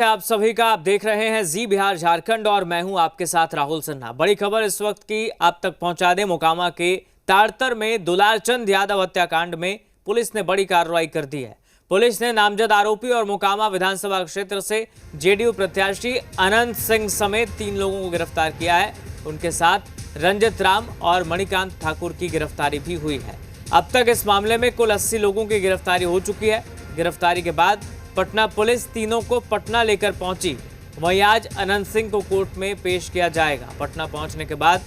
आप सभी का आप देख रहे हैं जी बिहार झारखंड और मैं हूं आपके साथ राहुल सिन्हा। बड़ी खबर इस वक्त की आप तक पहुंचा दें। मोकामा के ताड़तर में दुलारचंद यादव हत्याकांड में पुलिस ने बड़ी कार्रवाई कर दी है। पुलिस ने नामजद आरोपी और मोकामा विधानसभा क्षेत्र से जेडीयू प्रत्याशी अनंत सिंह समेत 3 लोगों को गिरफ्तार किया है। उनके साथ रंजित राम और मणिकांत ठाकुर की गिरफ्तारी भी हुई है। अब तक इस मामले में कुल 80 लोगों की गिरफ्तारी हो चुकी है। गिरफ्तारी के बाद पटना पुलिस तीनों को पटना लेकर पहुंची। वहीं आज अनंत सिंह को कोर्ट में पेश किया जाएगा। पटना पहुंचने के बाद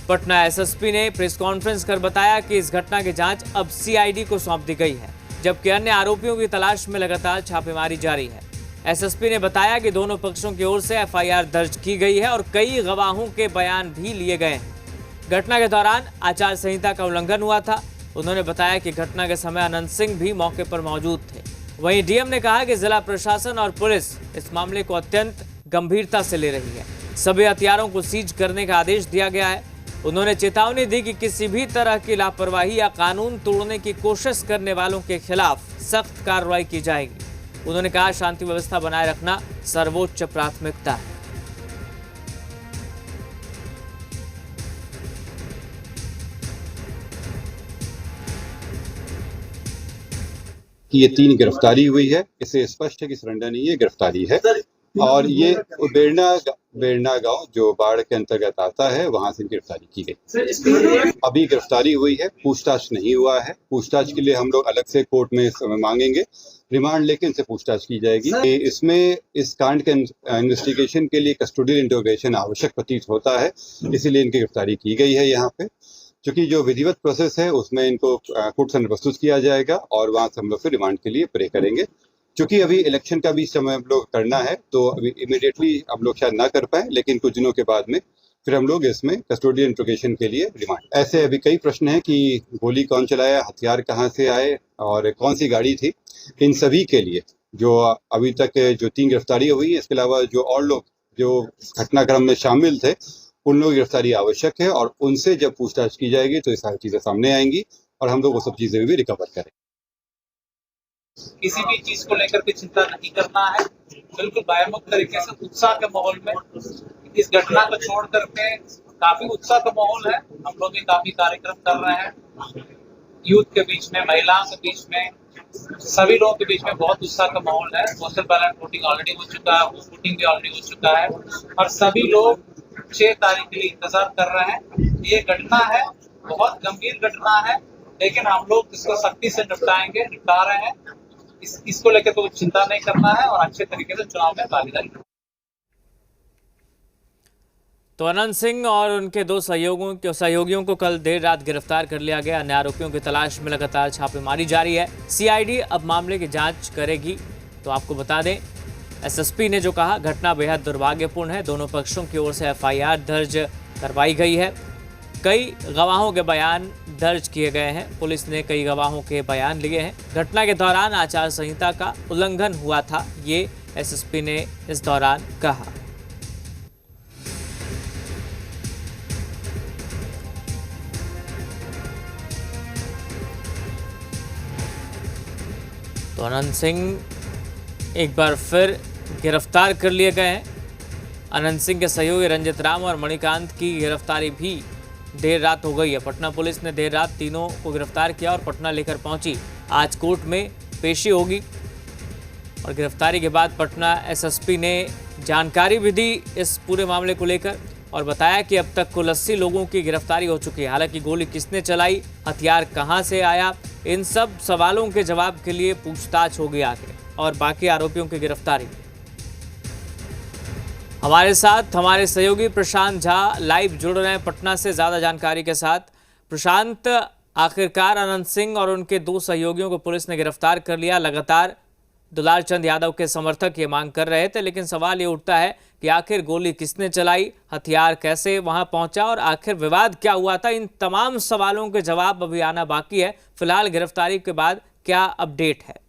पटना एसएसपी ने प्रेस कॉन्फ्रेंस कर बताया कि इस घटना की जांच अब सीआईडी को सौंप दी गई है, जबकि अन्य आरोपियों की तलाश में लगातार छापेमारी जारी है। एसएसपी ने बताया कि दोनों पक्षों की ओर से एफआईआर दर्ज की गई है और कई गवाहों के बयान भी लिए गए हैं। घटना के दौरान आचार संहिता का उल्लंघन हुआ था। उन्होंने बताया कि घटना के समय अनंत सिंह भी मौके पर मौजूद थे। वहीं डीएम ने कहा कि जिला प्रशासन और पुलिस इस मामले को अत्यंत गंभीरता से ले रही है। सभी हथियारों को सीज करने का आदेश दिया गया है। उन्होंने चेतावनी दी कि किसी भी तरह की लापरवाही या कानून तोड़ने की कोशिश करने वालों के खिलाफ सख्त कार्रवाई की जाएगी। उन्होंने कहा शांति व्यवस्था बनाए रखना सर्वोच्च प्राथमिकता है। कि ये 3 गिरफ्तारी हुई है। इससे स्पष्ट है कि सरेंडर नहीं है, गिरफ्तारी है। और ये बेरना गांव जो बाढ़ के अंतर्गत आता है, वहां से गिरफ्तारी की गई। अभी गिरफ्तारी हुई है, पूछताछ नहीं हुआ है। पूछताछ के लिए हम लोग अलग से कोर्ट में समय मांगेंगे, रिमांड लेके इनसे पूछताछ की जाएगी। इसमें इस कांड के इन्वेस्टिगेशन के लिए कस्टोडियल इंटरोगेशन आवश्यक प्रतीत होता है, इसीलिए इनकी गिरफ्तारी की गई है यहाँ पे। क्योंकि जो विधिवत प्रोसेस है उसमें इनको कोर्ट से प्रस्तुत किया जाएगा और वहां से हम लोग फिर रिमांड के लिए प्रे करेंगे। क्योंकि अभी इलेक्शन का भी समय हम लोग करना है, तो अभी इमीडिएटली हम लोग शायद ना कर पाए, लेकिन कुछ दिनों के बाद में फिर हम लोग इसमें कस्टोडियल इंट्रोगेशन के लिए रिमांड। ऐसे अभी कई प्रश्न हैं कि गोली कौन चलाया, हथियार कहाँ से आए और कौन सी गाड़ी थी। इन सभी के लिए जो अभी तक जो 3 गिरफ्तारी हुई है, इसके अलावा जो और लोग जो घटनाक्रम में शामिल थे, उन लोगों की गिरफ्तारी आवश्यक है और उनसे जब पूछताछ की जाएगी तो ये सारी चीजें सामने आएंगी और हम लोग वो सब चीजें भी रिकवर करें। किसी भी चीज को लेकर के चिंता नहीं करना है, बिल्कुल भयमुक्त तरीके से उत्साह के माहौल में इस घटना को छोड़ करके काफी उत्साह का माहौल है। हम लोग भी काफी कार्यक्रम कर रहे हैं, यूथ के बीच में, महिलाओं के बीच में, सभी लोगों के बीच में बहुत उत्साह का माहौल है। पोस्टल बैलेट वोटिंग ऑलरेडी हो चुका है, वोटिंग भी ऑलरेडी हो चुका है और सभी लोग 6 तारीख के लिए इंतजार कर रहे हैं। ये घटना है, बहुत गंभीर घटना है, लेकिन हम लोग इसको सख्ती से निपटा रहे हैं। इसको लेकर कोई चिंता नहीं करना है और अच्छे तरीके से चुनाव में भागीदारी। तो अनंत सिंह और उनके 2 सहयोगियों को कल देर रात गिरफ्तार कर लिया गया। अन्य आरोपियों की तलाश में लगातार छापेमारी जारी है। सीआईडी अब मामले की जांच करेगी। तो आपको बता दें, एसएसपी ने जो कहा, घटना बेहद दुर्भाग्यपूर्ण है। दोनों पक्षों की ओर से एफआईआर दर्ज करवाई गई है। कई गवाहों के बयान दर्ज किए गए हैं। पुलिस ने कई गवाहों के बयान लिए हैं। घटना के दौरान आचार संहिता का उल्लंघन हुआ था, ये एसएसपी ने इस दौरान कहा। तो अनंत सिंह एक बार फिर गिरफ्तार कर लिए गए हैं। अनंत सिंह के सहयोगी रंजित राम और मणिकांत की गिरफ्तारी भी देर रात हो गई है। पटना पुलिस ने देर रात तीनों को गिरफ्तार किया और पटना लेकर पहुंची। आज कोर्ट में पेशी होगी और गिरफ्तारी के बाद पटना एसएसपी ने जानकारी भी दी इस पूरे मामले को लेकर और बताया कि अब तक कुल 80 लोगों की गिरफ्तारी हो चुकी है। हालांकि गोली किसने चलाई, हथियार कहां से आया, इन सब सवालों के जवाब के लिए पूछताछ होगी आगे और बाकी आरोपियों की गिरफ्तारी। हमारे साथ हमारे सहयोगी प्रशांत झा लाइव जुड़ रहे हैं पटना से ज़्यादा जानकारी के साथ। प्रशांत, आखिरकार अनंत सिंह और उनके 2 सहयोगियों को पुलिस ने गिरफ्तार कर लिया। लगातार दुलारचंद यादव के समर्थक ये मांग कर रहे थे, लेकिन सवाल ये उठता है कि आखिर गोली किसने चलाई, हथियार कैसे वहां पहुंचा और आखिर विवाद क्या हुआ था। इन तमाम सवालों के जवाब अभी आना बाकी है। फिलहाल गिरफ्तारी के बाद क्या अपडेट है?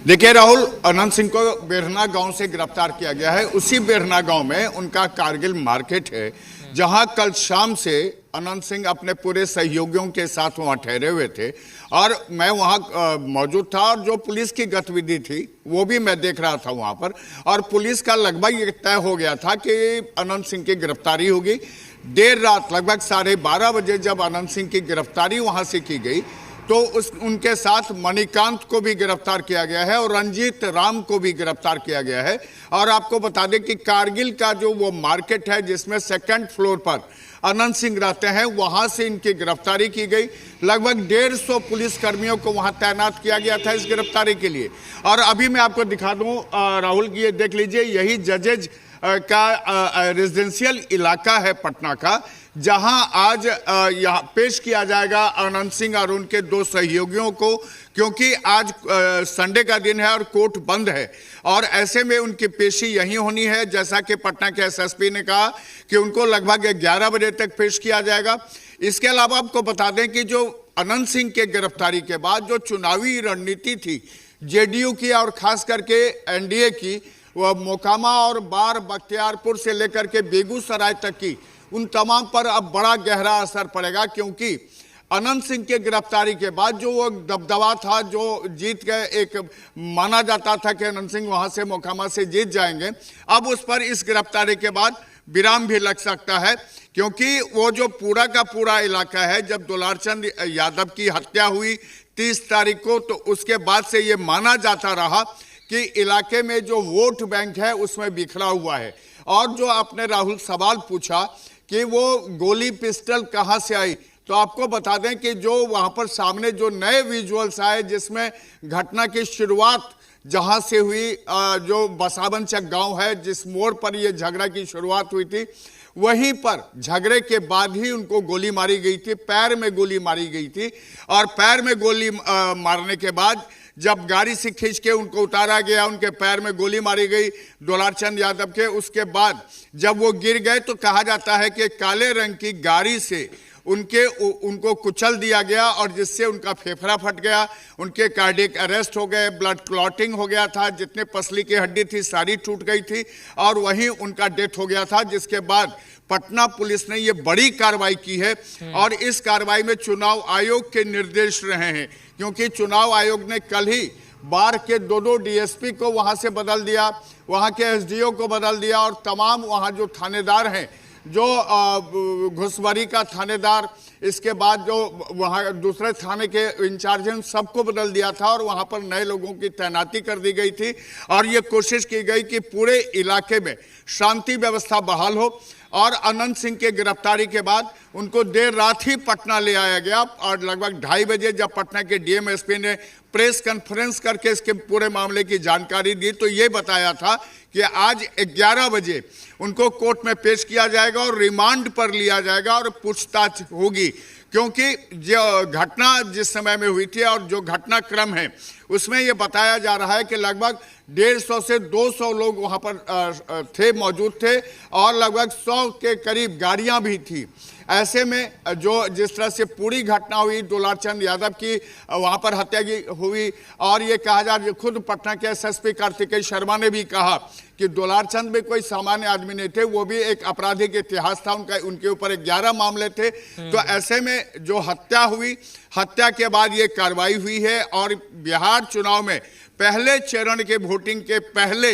देखिए राहुल, अनंत सिंह को बेरना गांव से गिरफ्तार किया गया है। उसी बेरना गांव में उनका कारगिल मार्केट है, जहां कल शाम से अनंत सिंह अपने पूरे सहयोगियों के साथ वहां ठहरे हुए थे और मैं वहां मौजूद था और जो पुलिस की गतिविधि थी वो भी मैं देख रहा था वहां पर। और पुलिस का लगभग ये तय हो गया था कि अनंत सिंह की गिरफ्तारी होगी। देर रात लगभग 12:30 बजे जब अनंत सिंह की गिरफ्तारी वहां से की गई तो उनके साथ मणिकांत को भी गिरफ्तार किया गया है और रंजीत राम को भी गिरफ्तार किया गया है। और आपको बता दें कि कारगिल का जो वो मार्केट है जिसमें 2nd फ्लोर पर अनंत सिंह रहते हैं, वहां से इनकी गिरफ्तारी की गई। लगभग 150 पुलिस कर्मियों को वहां तैनात किया गया था इस गिरफ्तारी के लिए। और अभी मैं आपको दिखा दूं राहुल की, ये देख लीजिए, यही जजेज का रेजिडेंशियल इलाका है पटना का, जहां आज यहाँ पेश किया जाएगा अनंत सिंह और उनके 2 सहयोगियों को, क्योंकि आज संडे का दिन है और कोर्ट बंद है और ऐसे में उनकी पेशी यहीं होनी है। जैसा कि पटना के एसएसपी ने कहा कि उनको लगभग 11 बजे तक पेश किया जाएगा। इसके अलावा आपको बता दें कि जो अनंत सिंह के गिरफ्तारी के बाद जो चुनावी रणनीति थी जेडीयू की और खास करके एनडीए की, वह मोकामा और बार बख्तियारपुर से लेकर के बेगूसराय तक की, उन तमाम पर अब बड़ा गहरा असर पड़ेगा। क्योंकि अनंत सिंह के गिरफ्तारी के बाद जो वो दबदबा था, जो जीत गए, एक माना जाता था कि अनंत सिंह वहां से मोकामा से जीत जाएंगे, अब उस पर इस गिरफ्तारी के बाद विराम भी लग सकता है। क्योंकि वो जो पूरा का पूरा इलाका है, जब दुलारचंद यादव की हत्या हुई 30 तारीख को, तो उसके बाद से ये माना जाता रहा कि इलाके में जो वोट बैंक है उसमें बिखरा हुआ है। और जो आपने राहुल सवाल पूछा कि वो गोली पिस्टल कहां से आई, तो आपको बता दें कि जो वहां पर सामने जो नए विजुअल्स आए जिसमें घटना की शुरुआत जहां से हुई, जो बसावनचक गांव है जिस मोड़ पर ये झगड़ा की शुरुआत हुई थी, वहीं पर झगड़े के बाद ही उनको गोली मारी गई थी, पैर में गोली मारी गई थी। और पैर में गोली मारने के बाद जब गाड़ी से खींच के उनको उतारा गया, उनके पैर में गोली मारी गई दुलारचंद यादव के। उसके बाद जब वो गिर गए तो कहा जाता है कि काले रंग की गाड़ी से उनको कुचल दिया गया और जिससे उनका फेफड़ा फट गया, उनके कार्डियक अरेस्ट हो गए, ब्लड क्लॉटिंग हो गया था, जितने पसली की हड्डी थी सारी टूट गई थी और वहीं उनका डेथ हो गया था। जिसके बाद पटना पुलिस ने ये बड़ी कार्रवाई की है और इस कार्रवाई में चुनाव आयोग के निर्देश रहे हैं। क्योंकि चुनाव आयोग ने कल ही बार के 2 डीएसपी को वहां से बदल दिया, वहां के एसडीओ को बदल दिया और तमाम वहां जो थानेदार हैं, जो घुसबरी का थानेदार, इसके बाद जो वहाँ दूसरे थाने के इंचार्ज हैं, सबको बदल दिया था और वहाँ पर नए लोगों की तैनाती कर दी गई थी। और ये कोशिश की गई कि पूरे इलाके में शांति व्यवस्था बहाल हो। और अनंत सिंह के गिरफ्तारी के बाद उनको देर रात ही पटना ले आया गया और लगभग 2:30 बजे जब पटना के डीएमएसपी ने प्रेस कॉन्फ्रेंस करके इसके पूरे मामले की जानकारी दी तो ये बताया था कि आज 11 बजे उनको कोर्ट में पेश किया जाएगा और रिमांड पर लिया जाएगा और पूछताछ होगी। क्योंकि जो घटना जिस समय में हुई थी और जो घटनाक्रम है उसमें ये बताया जा रहा है कि लगभग 150 से 200 लोग वहां पर थे, मौजूद थे और लगभग 100 के करीब गाड़ियां भी थी। ऐसे में जो जिस तरह से पूरी घटना हुई, दुलारचंद यादव की वहां पर हत्या हुई और ये कहा जा रहा है, खुद पटना के एसएसपी कार्तिकेय शर्मा ने भी कहा कि दुलारचंद में कोई सामान्य आदमी नहीं थे, वो भी एक आपराधिक इतिहास था उनके ऊपर 11 मामले थे। तो ऐसे में जो हत्या हुई, हत्या के बाद ये कार्रवाई हुई है और बिहार चुनाव में पहले चरण के वोटिंग के पहले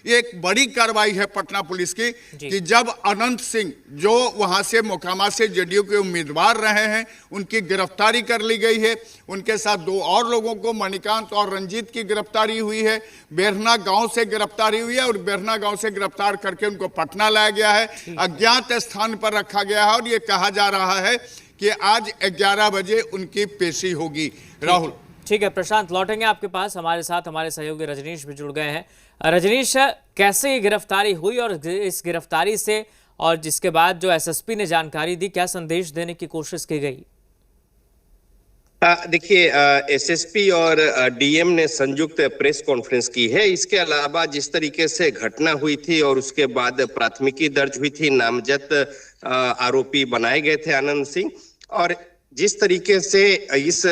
एक बड़ी कार्रवाई है पटना पुलिस की कि जब अनंत सिंह जो वहां से मोकामा से जेडीयू के उम्मीदवार रहे हैं, उनकी गिरफ्तारी कर ली गई है। उनके साथ 2 और लोगों को, मणिकांत और रंजीत की गिरफ्तारी हुई है। बेरना गांव से गिरफ्तारी हुई है और बेरना गांव से गिरफ्तार करके उनको पटना लाया गया है, अज्ञात स्थान पर रखा गया है और ये कहा जा रहा है कि आज 11 बजे उनकी पेशी होगी। राहुल, ठीक है प्रशांत, लौटेंगे आपके पास। हमारे साथ हमारे सहयोगी रजनीश भी जुड़ गए हैं। रजनीश, कैसे ये गिरफ्तारी हुई और इस गिरफ्तारी से और जिसके बाद जो एसएसपी ने जानकारी दी, क्या संदेश देने की कोशिश की गई? देखिए, एसएसपी और डीएम ने संयुक्त प्रेस कॉन्फ्रेंस की है। इसके अलावा जिस तरीके से घटना हुई थी और उसके बाद प्राथमिकी दर्ज हुई थी, नामजद आरोपी बनाए गए थे आनंद सिंह, और जिस तरीके से इस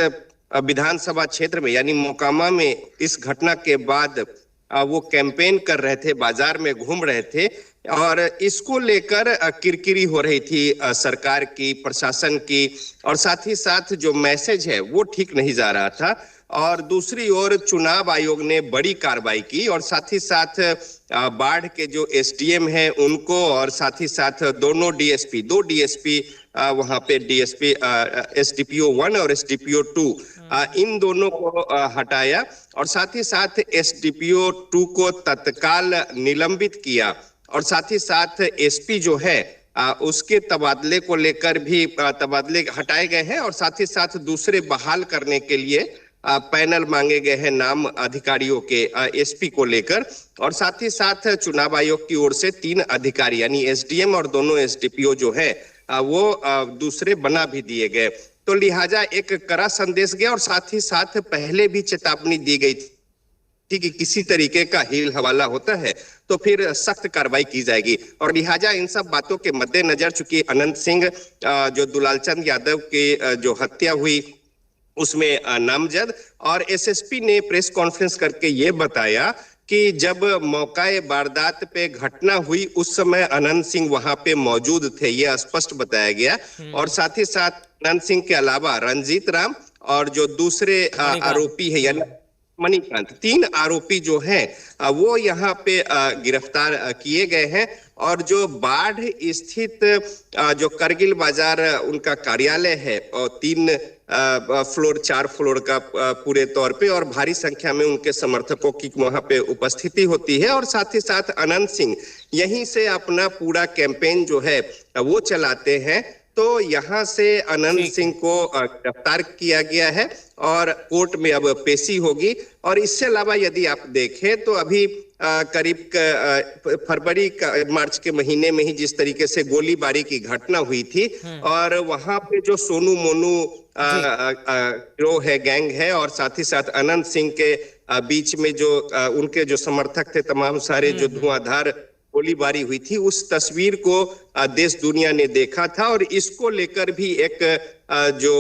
विधानसभा क्षेत्र में यानी मोकामा में इस घटना के बाद वो कैंपेन कर रहे थे, बाजार में घूम रहे थे, और इसको लेकर किरकिरी हो रही थी सरकार की, प्रशासन की, और साथ ही साथ जो मैसेज है वो ठीक नहीं जा रहा था। और दूसरी ओर चुनाव आयोग ने बड़ी कार्रवाई की और साथ ही साथ बाढ़ के जो एसडीएम हैं उनको, और साथ ही साथ दो डीएसपी वहां पे डीएसपी एसडीपीओ 1 और एसडीपीओ 2 इन दोनों को हटाया, और साथ ही साथ एसडीपीओ 2 को तत्काल निलंबित किया, और साथ ही साथ एसपी जो है उसके तबादले को लेकर भी तबादले हटाए गए हैं, और साथ ही साथ दूसरे बहाल करने के लिए पैनल मांगे गए हैं नाम अधिकारियों के एसपी को लेकर, और साथ ही साथ चुनाव आयोग की ओर से 3 अधिकारी यानी एसडीएम और दोनों एसडीपीओ जो है वो दूसरे बना भी दिए गए। तो लिहाजा एक कड़ा संदेश गया, और साथ ही साथ पहले भी चेतावनी दी गई थी कि किसी तरीके का हील हवाला होता है तो फिर सख्त कार्रवाई की जाएगी। और लिहाजा इन सब बातों के मद्देनजर चूंकि अनंत सिंह जो दुलालचंद यादव की जो हत्या हुई उसमें नामजद, और एसएसपी ने प्रेस कॉन्फ्रेंस करके ये बताया कि जब मौकाए वारदात पे घटना हुई उस समय अनंत सिंह वहां पे मौजूद थे, ये स्पष्ट बताया गया। और साथ ही साथ अनंत सिंह के अलावा रंजीत राम और जो दूसरे आरोपी है यानी मणिकांत, 3 आरोपी जो हैं वो यहाँ पे गिरफ्तार किए गए हैं। और जो बाढ़ स्थित जो करगिल बाजार उनका कार्यालय है, और 4 फ्लोर का पूरे तौर पे, और भारी संख्या में उनके समर्थकों की वहां पे उपस्थिति होती है, और साथ ही साथ अनंत सिंह यहीं से अपना पूरा कैंपेन जो है वो चलाते हैं। तो यहाँ से अनंत सिंह को गिरफ्तार किया गया है और कोर्ट में अब पेशी होगी। और इससे अलावा यदि आप देखें तो अभी करीब फरवरी मार्च के महीने में ही जिस तरीके से गोलीबारी की घटना हुई थी, और वहां पे जो सोनू मोनू गिरोह है, गैंग है, और साथ ही साथ अनंत सिंह के बीच में जो उनके जो समर्थक थे तमाम सारे, जो धुआंधार गोलीबारी हुई थी, उस तस्वीर को देश दुनिया ने देखा था। और इसको लेकर भी एक जो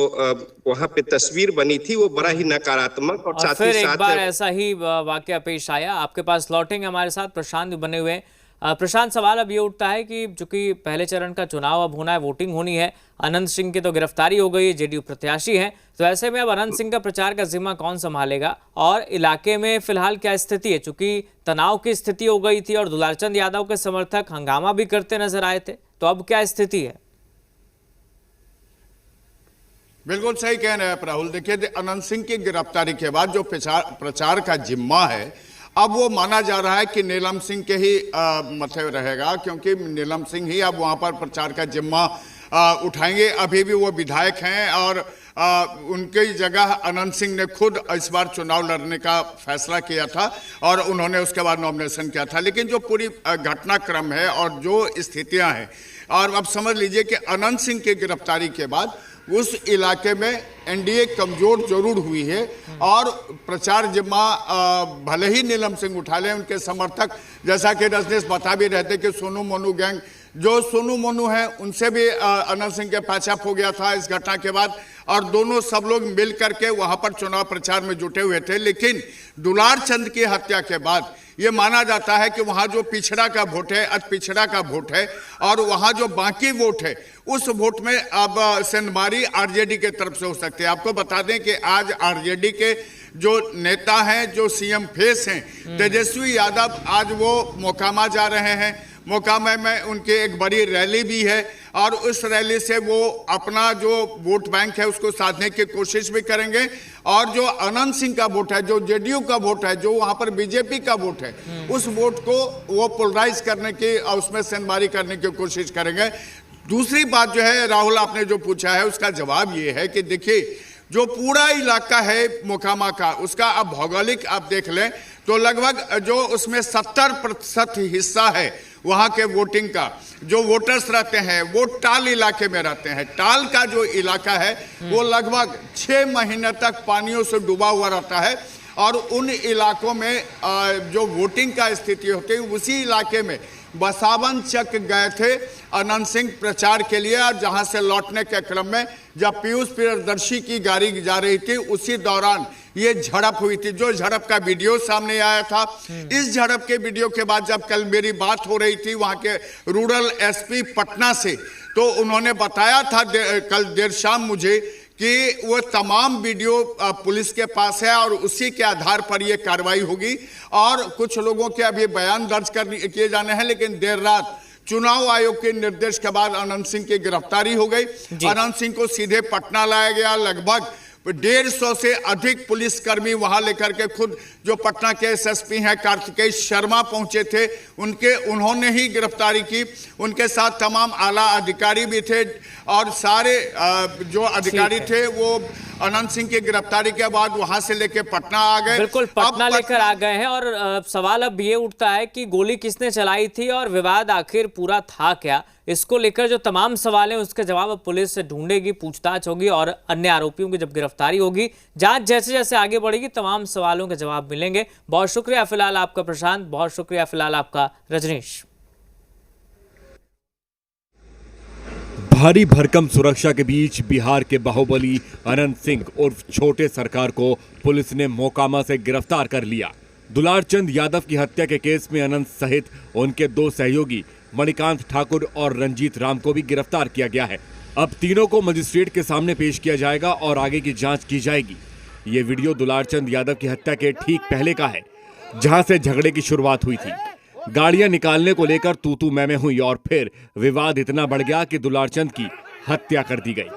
वहां पे तस्वीर बनी थी वो बड़ा ही नकारात्मक, और साथ ही साथ एक बार ऐसा ही वाकया पेश आया। आपके पास लौटेंगे, हमारे साथ प्रशांत भी बने हुए हैं। प्रशांत, सवाल अब ये उठता है कि चूंकि पहले चरण का चुनाव अब होना है, वोटिंग होनी है, अनंत सिंह की तो गिरफ्तारी हो गई, जेडीयू प्रत्याशी हैं, तो ऐसे में अब अनंत सिंह का प्रचार का जिम्मा कौन संभालेगा, और इलाके में फिलहाल क्या स्थिति है? चूंकि तनाव की स्थिति हो गई थी और दुलालचंद यादव के समर्थक हंगामा भी करते नजर आए थे, तो अब क्या स्थिति है? बिल्कुल सही कह रहे हैं राहुल। देखिए, अनंत सिंह की गिरफ्तारी के बाद जो प्रचार का जिम्मा है अब वो माना जा रहा है कि नीलम सिंह के ही मथे रहेगा, क्योंकि नीलम सिंह ही अब वहां पर प्रचार का जिम्मा उठाएंगे। अभी भी वो विधायक हैं, और उनकी जगह अनंत सिंह ने खुद इस बार चुनाव लड़ने का फैसला किया था, और उन्होंने उसके बाद नॉमिनेशन किया था। लेकिन जो पूरी घटनाक्रम है और जो स्थितियां हैं, और अब समझ लीजिए कि अनंत सिंह की गिरफ्तारी के बाद उस इलाके में एनडीए कमजोर जरूर हुई है, और प्रचार जिम्मा भले ही नीलम सिंह उठा लें, उनके समर्थक, जैसा कि रजनीश बता भी रहते कि सोनू मोनू गैंग, जो सोनू मोनू है उनसे भी अनंत सिंह के पैचअप हो गया था इस घटना के बाद, और दोनों सब लोग मिल करके वहां पर चुनाव प्रचार में जुटे हुए थे। लेकिन दुलारचंद की हत्या के बाद ये माना जाता है कि वहां जो पिछड़ा का वोट है, अति पिछड़ा का वोट है, और वहां जो बाकी वोट है उस वोट में अब सेंधमारी आरजेडी के तरफ से हो सकती है। आपको बता दें कि आज आरजेडी के जो नेता हैं, जो सीएम फेस हैं, तेजस्वी यादव, आज वो मोकामा जा रहे हैं। मोकामा में उनकी एक बड़ी रैली भी है, और उस रैली से वो अपना जो वोट बैंक है उसको साधने की कोशिश भी करेंगे, और जो अनंत सिंह का वोट है, जो जेडीयू का वोट है, जो वहां पर बीजेपी का वोट है, उस वोट को वो पोलराइज करने की और उसमें सेंधमारी करने की कोशिश करेंगे। दूसरी बात जो है राहुल, आपने जो पूछा है उसका जवाब ये है कि देखिए, जो पूरा इलाका है मोकामा का, उसका अब भौगोलिक आप देख लें तो लगभग जो उसमें 70% हिस्सा है वहां के वोटिंग का, जो वोटर्स रहते हैं वो टाल इलाके में रहते हैं। टाल का जो इलाका है वो लगभग 6 महीने तक पानियों से डूबा हुआ रहता है, और उन इलाकों में जो वोटिंग का स्थिति होती है, उसी इलाके में बसावन चक गए थे अनंत सिंह प्रचार के लिए, और जहां से लौटने के क्रम में जब पीयूष प्रियदर्शी की गाड़ी जा रही थी, उसी दौरान ये झड़प हुई थी, जो झड़प का वीडियो सामने आया था। इस झड़प के वीडियो के बाद जब कल मेरी बात हो रही थी वहां के रूरल एसपी पटना से, तो उन्होंने बताया था कल देर शाम मुझे कि वो तमाम वीडियो पुलिस के पास है और उसी के आधार पर ये कार्रवाई होगी। और कुछ लोगों के अभी बयान दर्ज किए जाने हैं, लेकिन देर रात चुनाव आयोग के निर्देश के बाद अनंत सिंह की गिरफ्तारी हो गई। अनंत सिंह को सीधे पटना लाया गया। लगभग 150 से अधिक पुलिसकर्मी वहां लेकर के खुद जो पटना के एसएसपी हैं कार्तिकेय शर्मा पहुंचे थे, उन्होंने ही गिरफ्तारी की। उनके साथ तमाम आला अधिकारी भी थे और सारे जो अधिकारी थे वो अनंत सिंह की गिरफ्तारी के बाद वहां से लेके पटना आ गए। बिल्कुल, पटना लेकर आ गए हैं। और सवाल अब ये उठता है कि गोली किसने चलाई थी और विवाद आखिर पूरा था क्या। इसको लेकर जो तमाम सवाल हैं उसके जवाब अब पुलिस से ढूंढेगी, पूछताछ होगी और अन्य आरोपियों की जब गिरफ्तारी होगी, जांच जैसे जैसे आगे बढ़ेगी, तमाम सवालों के जवाब मिलेंगे। बहुत शुक्रिया फिलहाल आपका प्रशांत, बहुत शुक्रिया फिलहाल आपका रजनीश। भारी भरकम सुरक्षा के बीच बिहार के बाहुबली अनंत सिंह उर्फ छोटे सरकार को पुलिस ने मोकामा से गिरफ्तार कर लिया। दुलारचंद यादव की हत्या के केस में अनंत सहित उनके 2 सहयोगी मणिकांत ठाकुर और रंजीत राम को भी गिरफ्तार किया गया है। अब तीनों को मजिस्ट्रेट के सामने पेश किया जाएगा और आगे की जांच की जाएगी। ये वीडियो दुलारचंद यादव की हत्या के ठीक पहले का है, जहां से झगड़े की शुरुआत हुई थी। गाड़ियां निकालने को लेकर तू-तू मैं हुई और फिर विवाद इतना बढ़ गया कि दुलारचंद की हत्या कर दी गई।